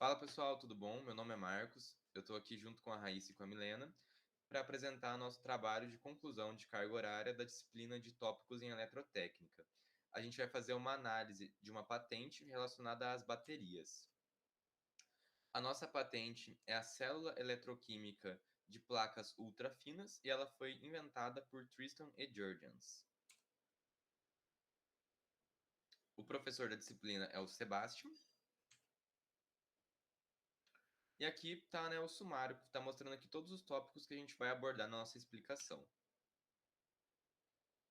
Fala pessoal, tudo bom? Meu nome é Marcos, eu estou aqui junto com a Raíssa e com a Milena para apresentar nosso trabalho de conclusão de carga horária da disciplina de tópicos em eletrotécnica. A gente vai fazer uma análise de uma patente relacionada às baterias. A nossa patente é a célula eletroquímica de placas ultrafinas e ela foi inventada por Tristan e Jurgens. O professor da disciplina é o Sebastian. E aqui está, né, o sumário, que está mostrando aqui todos os tópicos que a gente vai abordar na nossa explicação.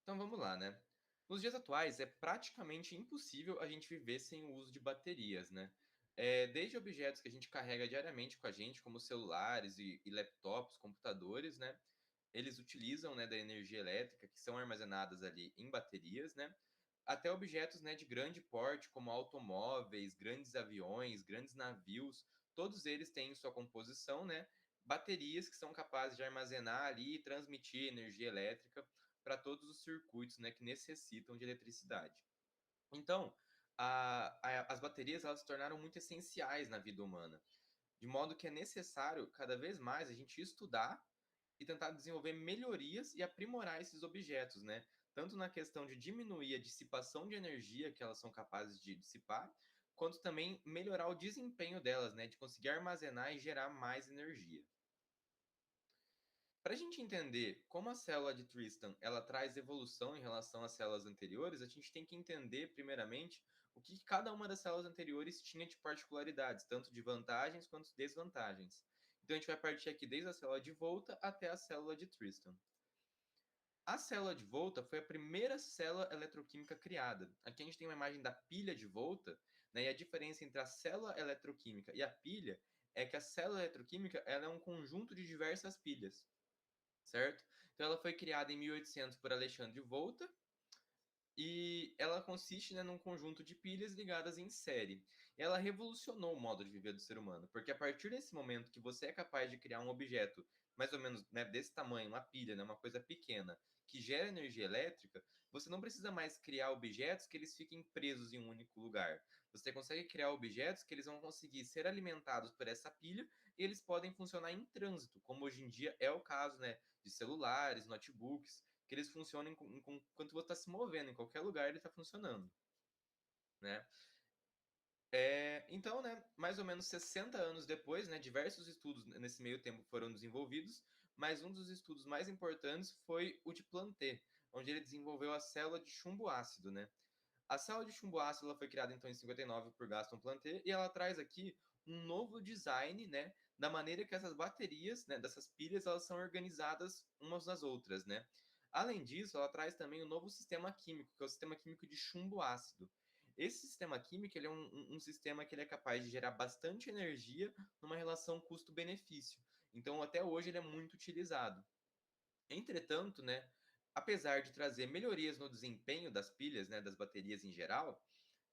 Então vamos lá, né? Nos dias atuais é praticamente impossível a gente viver sem o uso de baterias, né? Desde objetos que a gente carrega diariamente com a gente, como celulares e laptops, computadores, né? Eles utilizam, né, da energia elétrica que são armazenadas ali em baterias, né? Até objetos, né, de grande porte, como automóveis, grandes aviões, grandes navios, todos eles têm em sua composição, né, baterias que são capazes de armazenar ali e transmitir energia elétrica para todos os circuitos, né, que necessitam de eletricidade. Então, as baterias elas se tornaram muito essenciais na vida humana, de modo que é necessário cada vez mais a gente estudar e tentar desenvolver melhorias e aprimorar esses objetos, né? Tanto na questão de diminuir a dissipação de energia que elas são capazes de dissipar, quanto também melhorar o desempenho delas, né? De conseguir armazenar e gerar mais energia. Para a gente entender como a célula de Tristan ela traz evolução em relação às células anteriores, a gente tem que entender, primeiramente, o que cada uma das células anteriores tinha de particularidades, tanto de vantagens quanto de desvantagens. Então a gente vai partir aqui desde a célula de volta até a célula de Tristan. A célula de volta foi a primeira célula eletroquímica criada. Aqui a gente tem uma imagem da pilha de volta, né? E a diferença entre a célula eletroquímica e a pilha é que a célula eletroquímica ela é um conjunto de diversas pilhas, certo? Então ela foi criada em 1800 por Alexandre Volta e ela consiste, né, num conjunto de pilhas ligadas em série. E ela revolucionou o modo de viver do ser humano, porque a partir desse momento que você é capaz de criar um objeto mais ou menos, né, desse tamanho, uma pilha, né, uma coisa pequena, que gera energia elétrica, você não precisa mais criar objetos que eles fiquem presos em um único lugar. Você consegue criar objetos que eles vão conseguir ser alimentados por essa pilha e eles podem funcionar em trânsito, como hoje em dia é o caso, né, de celulares, notebooks, que eles funcionam enquanto você está se movendo, em qualquer lugar ele está funcionando, né? Então, né, mais ou menos 60 anos depois, né, diversos estudos nesse meio tempo foram desenvolvidos, mas um dos estudos mais importantes foi o de Planté, onde ele desenvolveu a célula de chumbo ácido, né? A célula de chumbo ácido ela foi criada então em 59 por Gaston Planté e ela traz aqui um novo design, né, da maneira que essas baterias, né, dessas pilhas, elas são organizadas umas nas outras, né? Além disso, ela traz também um novo sistema químico, que é o sistema químico de chumbo ácido. Esse sistema químico ele é um sistema que ele é capaz de gerar bastante energia numa relação custo-benefício. Então, até hoje, ele é muito utilizado. Entretanto, né, apesar de trazer melhorias no desempenho das pilhas, né, das baterias em geral,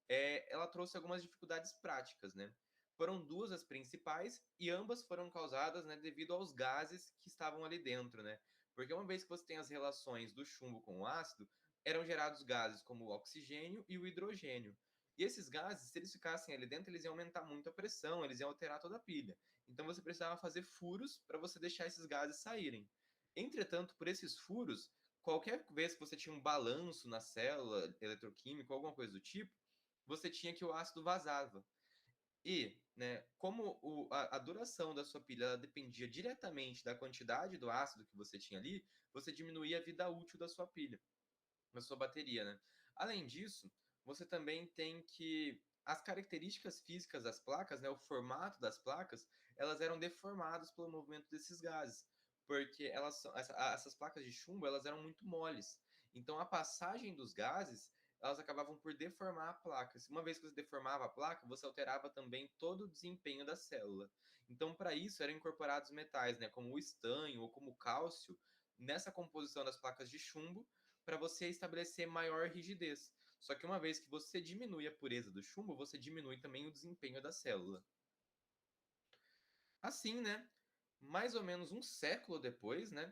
ela trouxe algumas dificuldades práticas, né? Foram duas as principais e ambas foram causadas, né, devido aos gases que estavam ali dentro, né? Porque uma vez que você tem as relações do chumbo com o ácido, eram gerados gases como o oxigênio e o hidrogênio. E esses gases, se eles ficassem ali dentro, eles iam aumentar muito a pressão, eles iam alterar toda a pilha. Então você precisava fazer furos para você deixar esses gases saírem. Entretanto, por esses furos, qualquer vez que você tinha um balanço na célula eletroquímica ou alguma coisa do tipo, você tinha que o ácido vazava. E, né, como a duração da sua pilha ela dependia diretamente da quantidade do ácido que você tinha ali, você diminuía a vida útil da sua pilha, da sua bateria, né? Além disso, você também tem que as características físicas das placas, né, o formato das placas, elas eram deformadas pelo movimento desses gases, porque essas placas de chumbo elas eram muito moles. Então a passagem dos gases elas acabavam por deformar a placa. Uma vez que você deformava a placa, você alterava também todo o desempenho da célula. Então, para isso, eram incorporados metais, né, como o estanho ou como o cálcio, nessa composição das placas de chumbo, para você estabelecer maior rigidez. Só que uma vez que você diminui a pureza do chumbo, você diminui também o desempenho da célula. Assim, né, mais ou menos um século depois, né,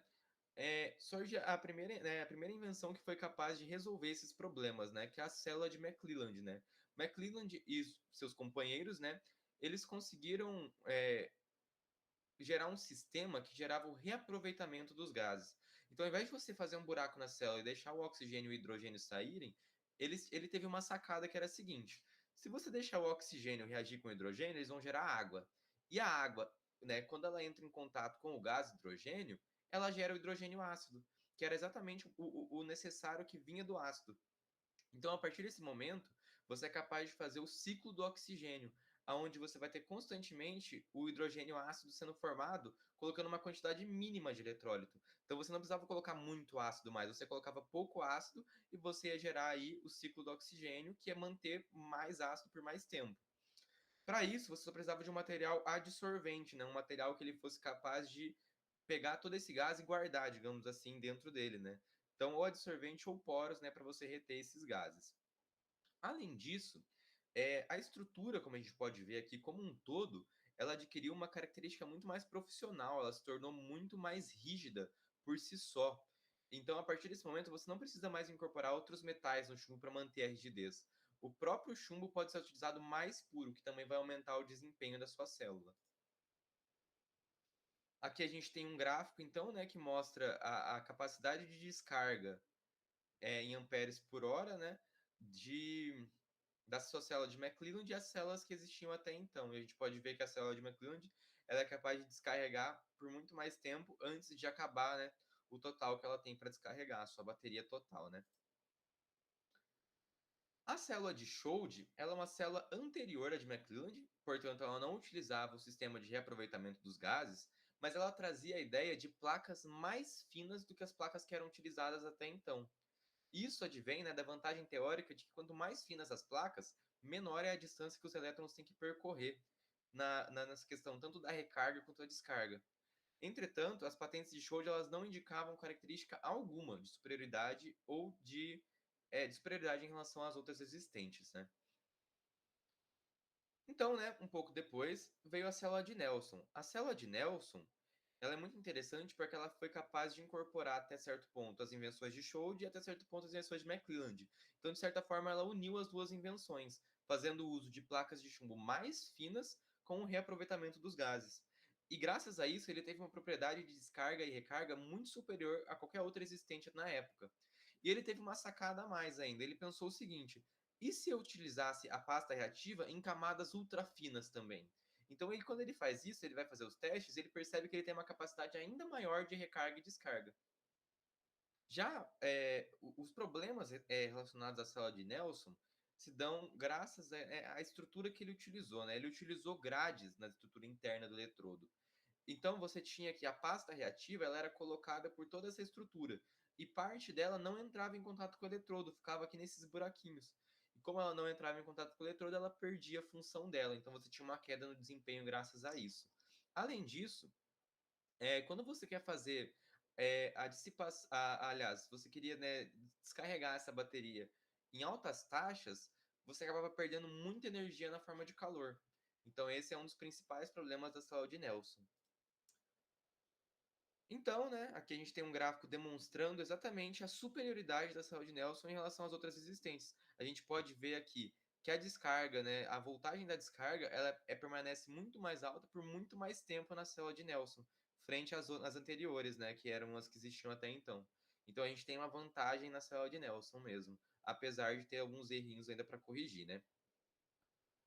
surge a primeira invenção que foi capaz de resolver esses problemas, né, que é a célula de McClelland, né. McClelland e seus companheiros, né, eles conseguiram gerar um sistema que gerava o reaproveitamento dos gases. Então, ao invés de você fazer um buraco na célula e deixar o oxigênio e o hidrogênio saírem, ele teve uma sacada que era a seguinte: se você deixar o oxigênio reagir com o hidrogênio, eles vão gerar água. E a água, né, quando ela entra em contato com o gás hidrogênio, ela gera o hidrogênio ácido, que era exatamente o necessário que vinha do ácido. Então, a partir desse momento, você é capaz de fazer o ciclo do oxigênio, aonde você vai ter constantemente o hidrogênio ácido sendo formado, colocando uma quantidade mínima de eletrólito. Então, você não precisava colocar muito ácido mais, você colocava pouco ácido e você ia gerar aí o ciclo do oxigênio, que é manter mais ácido por mais tempo. Para isso, você só precisava de um material adsorvente, né? Um material que ele fosse capaz de pegar todo esse gás e guardar, digamos assim, dentro dele, né? Então, ou adsorvente ou poros, né, para você reter esses gases. Além disso, a estrutura, como a gente pode ver aqui, como um todo, ela adquiriu uma característica muito mais profissional, ela se tornou muito mais rígida por si só. Então, a partir desse momento, você não precisa mais incorporar outros metais no chumbo para manter a rigidez. O próprio chumbo pode ser utilizado mais puro, que também vai aumentar o desempenho da sua célula. Aqui a gente tem um gráfico, então, né, que mostra a capacidade de descarga em amperes por hora, né, da sua célula de McClelland e as células que existiam até então. E a gente pode ver que a célula de McClelland ela é capaz de descarregar por muito mais tempo antes de acabar, né, o total que ela tem para descarregar, a sua bateria total, né? A célula de Schode ela é uma célula anterior à de McClelland, portanto ela não utilizava o sistema de reaproveitamento dos gases, mas ela trazia a ideia de placas mais finas do que as placas que eram utilizadas até então. Isso advém, né, da vantagem teórica de que quanto mais finas as placas, menor é a distância que os elétrons têm que percorrer nessa questão tanto da recarga quanto da descarga. Entretanto, as patentes de Schode elas não indicavam característica alguma de superioridade ou de superioridade em relação às outras existentes, né? Então, né, um pouco depois, veio a célula de Nelson. A célula de Nelson ela é muito interessante porque ela foi capaz de incorporar até certo ponto as invenções de Schode e até certo ponto as invenções de McClelland. Então, de certa forma, ela uniu as duas invenções, fazendo uso de placas de chumbo mais finas com o reaproveitamento dos gases. E graças a isso, ele teve uma propriedade de descarga e recarga muito superior a qualquer outra existente na época. E ele teve uma sacada a mais ainda. Ele pensou o seguinte: e se eu utilizasse a pasta reativa em camadas ultra finas também? Então, quando ele faz isso, ele vai fazer os testes, ele percebe que ele tem uma capacidade ainda maior de recarga e descarga. Já os problemas relacionados à célula de Nelson se dão graças à estrutura que ele utilizou. Né? Ele utilizou grades na estrutura interna do eletrodo. Então você tinha que a pasta reativa ela era colocada por toda essa estrutura e parte dela não entrava em contato com o eletrodo, ficava aqui nesses buraquinhos. E como ela não entrava em contato com o eletrodo, ela perdia a função dela. Então você tinha uma queda no desempenho graças a isso. Além disso, quando você quer fazer a dissipação, aliás, você queria, né, descarregar essa bateria em altas taxas, você acabava perdendo muita energia na forma de calor. Então esse é um dos principais problemas da célula de Nelson. Então, né, aqui a gente tem um gráfico demonstrando exatamente a superioridade da célula de Nelson em relação às outras existentes. A gente pode ver aqui que a descarga, né, a voltagem da descarga, ela permanece muito mais alta por muito mais tempo na célula de Nelson, frente às anteriores, né, que eram as que existiam até então. Então a gente tem uma vantagem na célula de Nelson mesmo, apesar de ter alguns errinhos ainda para corrigir, né?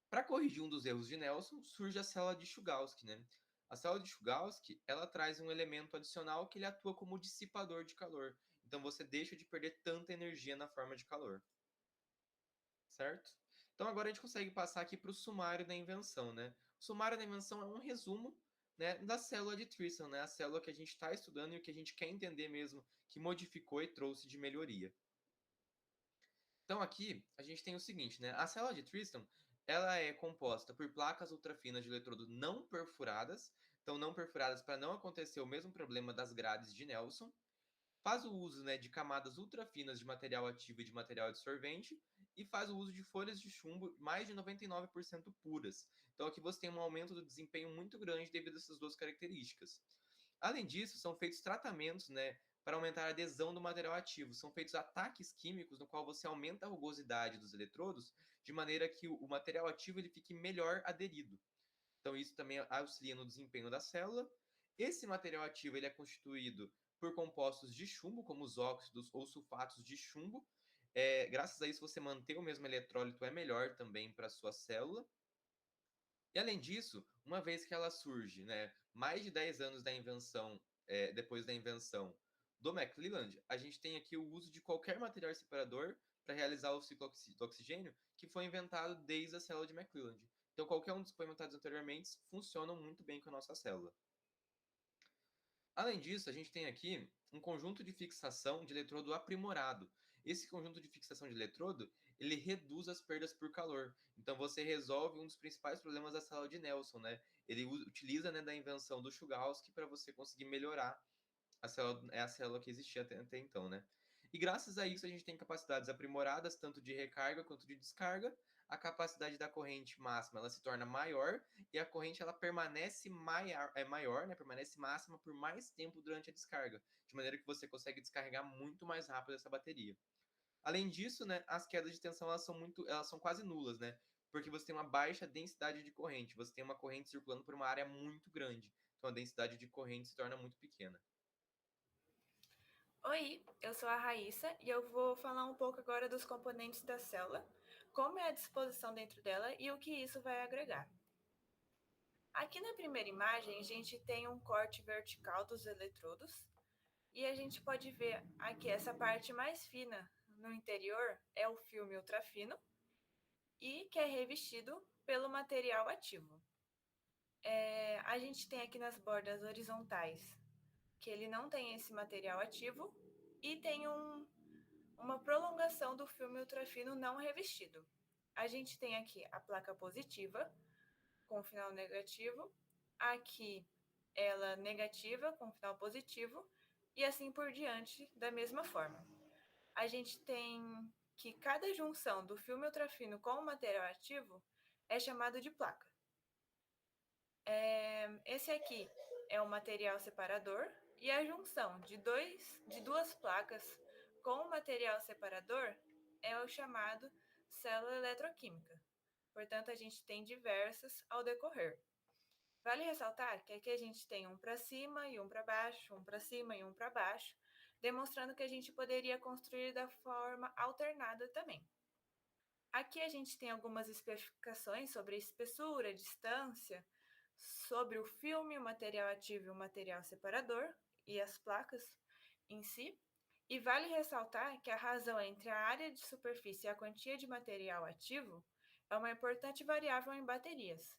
Para corrigir um dos erros de Nelson, surge a célula de Chugowski, né? A célula de Chugowski, ela traz um elemento adicional que ele atua como dissipador de calor. Então você deixa de perder tanta energia na forma de calor, certo? Então agora a gente consegue passar aqui para o sumário da invenção, né? O sumário da invenção é um resumo, né, da célula de Tristan, né? A célula que a gente está estudando e o que a gente quer entender mesmo, que modificou e trouxe de melhoria. Então aqui a gente tem o seguinte, né? A célula de Tristan ela é composta por placas ultrafinas de eletrodo não perfuradas, então não perfuradas para não acontecer o mesmo problema das grades de Nelson. Faz o uso, né, de camadas ultrafinas de material ativo e de material absorvente e faz o uso de folhas de chumbo mais de 99% puras. Então aqui você tem um aumento do desempenho muito grande devido a essas duas características. Além disso, são feitos tratamentos, né, para aumentar a adesão do material ativo. São feitos ataques químicos no qual você aumenta a rugosidade dos eletrodos de maneira que o material ativo ele fique melhor aderido. Então, isso também auxilia no desempenho da célula. Esse material ativo ele é constituído por compostos de chumbo, como os óxidos ou sulfatos de chumbo. Graças a isso, você manter o mesmo eletrólito é melhor também para a sua célula. E além disso, uma vez que ela surge, né, mais de 10 anos da invenção, depois da invenção do McClelland, a gente tem aqui o uso de qualquer material separador para realizar o ciclo do oxigênio que foi inventado desde a célula de McClelland. Então, qualquer um dos que foi inventados anteriormente funcionam muito bem com a nossa célula. Além disso, a gente tem aqui um conjunto de fixação de eletrodo aprimorado. Esse conjunto de fixação de eletrodo, ele reduz as perdas por calor. Então você resolve um dos principais problemas da célula de Nelson, né? Ele utiliza, né, da invenção do Chugalski para você conseguir melhorar a célula, a célula que existia até então, né? E graças a isso a gente tem capacidades aprimoradas, tanto de recarga quanto de descarga. A capacidade da corrente máxima ela se torna maior e a corrente ela permanece maior, né? Permanece máxima por mais tempo durante a descarga, de maneira que você consegue descarregar muito mais rápido essa bateria. Além disso, né, as quedas de tensão elas são quase nulas, né? Porque você tem uma baixa densidade de corrente, você tem uma corrente circulando por uma área muito grande, então a densidade de corrente se torna muito pequena. Oi, eu sou a Raíssa e eu vou falar um pouco agora dos componentes da célula, como é a disposição dentro dela e o que isso vai agregar. Aqui na primeira imagem, a gente tem um corte vertical dos eletrodos e a gente pode ver aqui essa parte mais fina no interior é o filme ultrafino e que é revestido pelo material ativo. A gente tem aqui nas bordas horizontais que ele não tem esse material ativo e tem uma prolongação do filme ultrafino não revestido. A gente tem aqui a placa positiva com final negativo, aqui ela negativa com final positivo e assim por diante da mesma forma. A gente tem que cada junção do filme ultrafino com o material ativo é chamado de placa. Esse aqui é o material separador e a junção de duas placas com o material separador é o chamado célula eletroquímica. Portanto, a gente tem diversas ao decorrer. Vale ressaltar que aqui a gente tem um para cima e um para baixo, um para cima e um para baixo, demonstrando que a gente poderia construir da forma alternada também. Aqui a gente tem algumas especificações sobre a espessura, distância, sobre o filme, o material ativo e o material separador e as placas em si. E vale ressaltar que a razão entre a área de superfície e a quantia de material ativo é uma importante variável em baterias.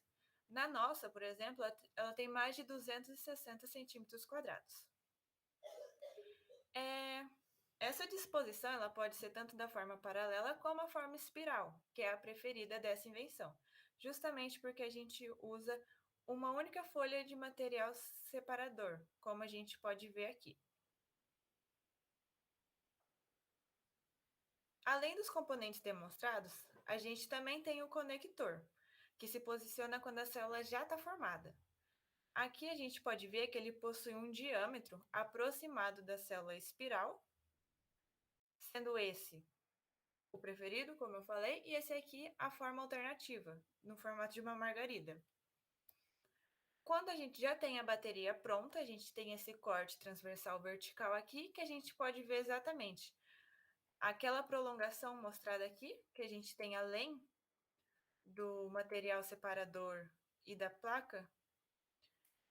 Na nossa, por exemplo, ela tem mais de 260 centímetros quadrados. Essa disposição ela pode ser tanto da forma paralela como a forma espiral, que é a preferida dessa invenção, justamente porque a gente usa uma única folha de material separador, como a gente pode ver aqui. Além dos componentes demonstrados, a gente também tem o conector, que se posiciona quando a célula já está formada. Aqui a gente pode ver que ele possui um diâmetro aproximado da célula espiral, sendo esse o preferido, como eu falei, e esse aqui a forma alternativa, no formato de uma margarida. Quando a gente já tem a bateria pronta, a gente tem esse corte transversal vertical aqui, que a gente pode ver exatamente aquela prolongação mostrada aqui, que a gente tem além do material separador e da placa,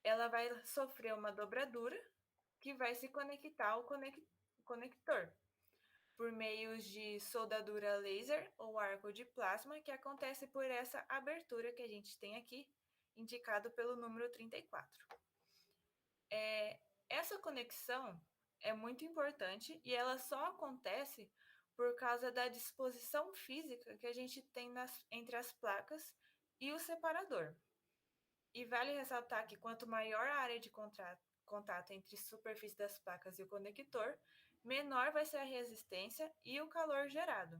ela vai sofrer uma dobradura que vai se conectar ao conector por meios de soldadura laser ou arco de plasma, que acontece por essa abertura que a gente tem aqui, indicado pelo número 34. Essa conexão é muito importante e ela só acontece por causa da disposição física que a gente tem entre as placas e o separador. E vale ressaltar que quanto maior a área de contato entre a superfície das placas e o conector, menor vai ser a resistência e o calor gerado.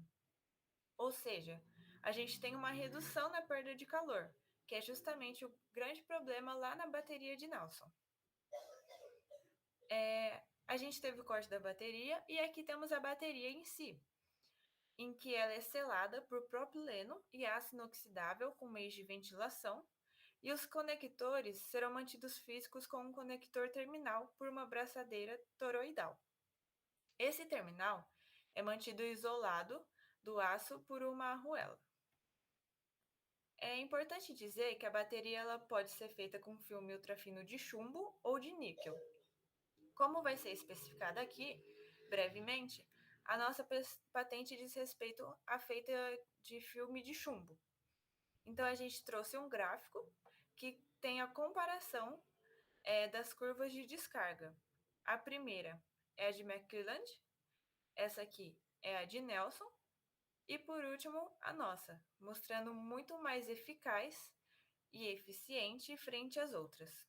Ou seja, a gente tem uma redução na perda de calor, que é justamente o grande problema lá na bateria de Nelson. A gente teve o corte da bateria e aqui temos a bateria em si, em que ela é selada por propileno e aço inoxidável com meios de ventilação. E os conectores serão mantidos físicos com um conector terminal por uma braçadeira toroidal. Esse terminal é mantido isolado do aço por uma arruela. É importante dizer que a bateria ela pode ser feita com filme ultrafino de chumbo ou de níquel. Como vai ser especificado aqui, brevemente, a nossa patente diz respeito à feita de filme de chumbo. Então, a gente trouxe um gráfico que tem a comparação das curvas de descarga. A primeira é a de McClelland, essa aqui é a de Nelson, e por último, a nossa, mostrando muito mais eficaz e eficiente frente às outras.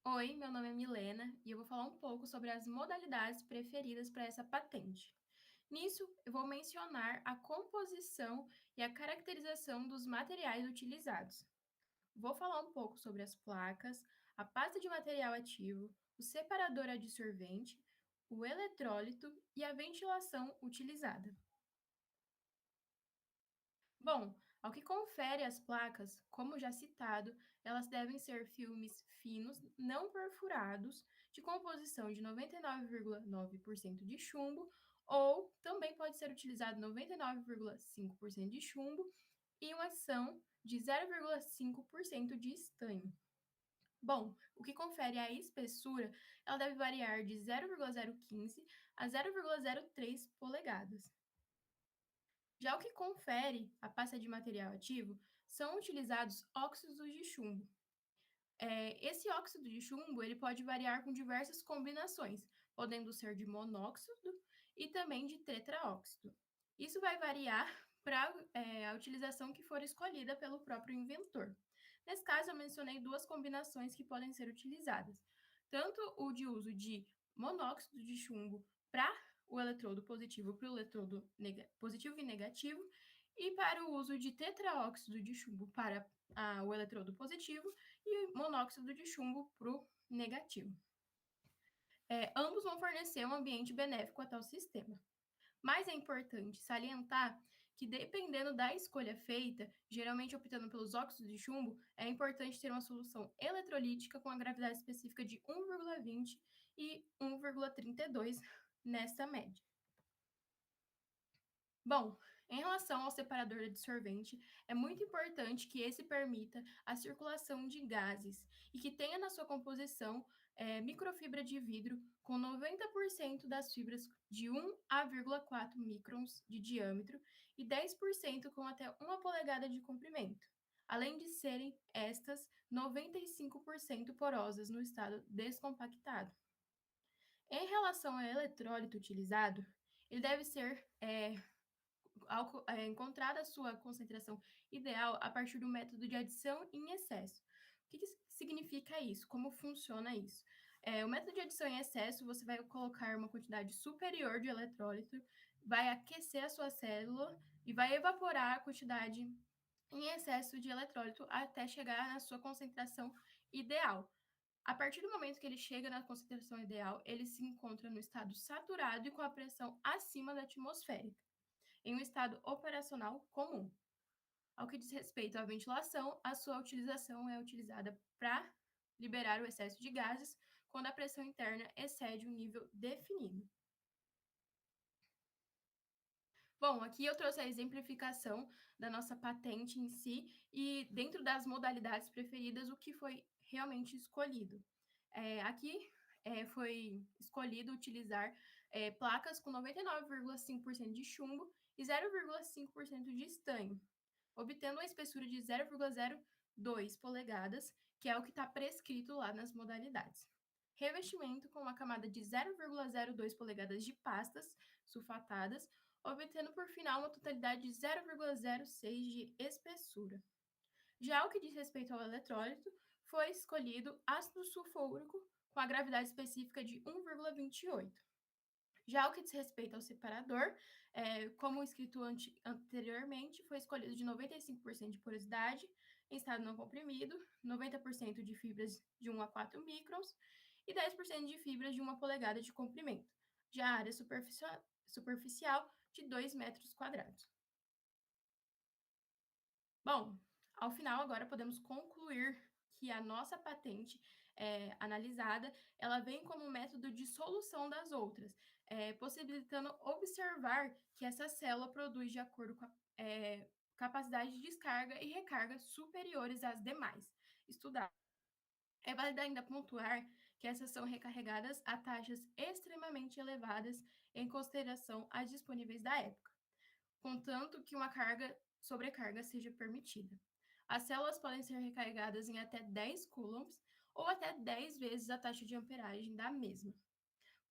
Oi, meu nome é Milena e eu vou falar um pouco sobre as modalidades preferidas para essa patente. Nisso, eu vou mencionar a composição e a caracterização dos materiais utilizados. Vou falar um pouco sobre as placas, a pasta de material ativo, o separador adsorvente, o eletrólito e a ventilação utilizada. Bom, ao que confere as placas, como já citado, elas devem ser filmes finos, não perfurados, de composição de 99,9% de chumbo, ou também pode ser utilizado 99,5% de chumbo e uma ação de 0,5% de estanho. Bom, o que confere a espessura, ela deve variar de 0,015 a 0,03 polegadas. Já o que confere a pasta de material ativo são utilizados óxidos de chumbo. Esse óxido de chumbo ele pode variar com diversas combinações, podendo ser de monóxido e também de tetraóxido. Isso vai variar para a utilização que for escolhida pelo próprio inventor. Nesse caso, eu mencionei duas combinações que podem ser utilizadas, tanto o de uso de monóxido de chumbo para o eletrodo positivo para o eletrodo positivo e negativo, e para o uso de tetraóxido de chumbo para o eletrodo positivo e monóxido de chumbo para o negativo. Ambos vão fornecer um ambiente benéfico a tal sistema. Mas é importante salientar que, dependendo da escolha feita, geralmente optando pelos óxidos de chumbo, é importante ter uma solução eletrolítica com a gravidade específica de 1,20 e 1,32 nessa média. Bom, em relação ao separador adsorvente, é muito importante que esse permita a circulação de gases e que tenha na sua composição microfibra de vidro com 90% das fibras de 1 a 0,4 microns de diâmetro e 10% com até 1 polegada de comprimento, além de serem estas 95% porosas no estado descompactado. Em relação ao eletrólito utilizado, ele deve ser encontrada a sua concentração ideal a partir do método de adição em excesso. O que significa isso? Como funciona isso? O método de adição em excesso, você vai colocar uma quantidade superior de eletrólito, vai aquecer a sua célula e vai evaporar a quantidade em excesso de eletrólito até chegar na sua concentração ideal. A partir do momento que ele chega na concentração ideal, ele se encontra no estado saturado e com a pressão acima da atmosférica, em um estado operacional comum. Ao que diz respeito à ventilação, a sua utilização é utilizada para liberar o excesso de gases quando a pressão interna excede um nível definido. Bom, aqui eu trouxe a exemplificação da nossa patente em si e, dentro das modalidades preferidas, o que foi realmente escolhido. Aqui foi escolhido utilizar placas com 99,5% de chumbo e 0,5% de estanho, obtendo uma espessura de 0,02 polegadas, que é o que está prescrito lá nas modalidades. Revestimento com uma camada de 0,02 polegadas de pastas sulfatadas, obtendo por final uma totalidade de 0,06 de espessura. Já o que diz respeito ao eletrólito, foi escolhido ácido sulfúrico com a gravidade específica de 1,28. Já o que diz respeito ao separador, como escrito anteriormente, foi escolhido de 95% de porosidade, em estado não comprimido, 90% de fibras de 1 a 4 microns e 10% de fibras de 1 polegada de comprimento. Já a área superficial de 2 metros quadrados. Bom, Ao final, agora podemos concluir que a nossa patente analisada, ela vem como método de solução das outras, possibilitando observar que essa célula produz de acordo com a capacidade de descarga e recarga superiores às demais estudadas. É válido ainda pontuar que essas são recarregadas a taxas extremamente elevadas em consideração às disponíveis da época, contanto que uma sobrecarga seja permitida. As células podem ser recarregadas em até 10 coulombs ou até 10 vezes a taxa de amperagem da mesma.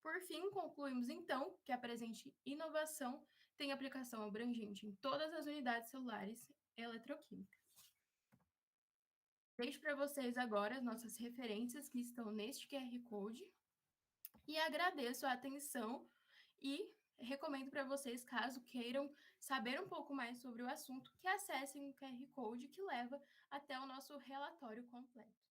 Por fim, concluímos então que a presente inovação tem aplicação abrangente em todas as unidades celulares eletroquímicas. Deixo para vocês agora as nossas referências que estão neste QR Code e agradeço a atenção e recomendo para vocês, caso queiram saber um pouco mais sobre o assunto, que acessem o QR Code que leva até o nosso relatório completo.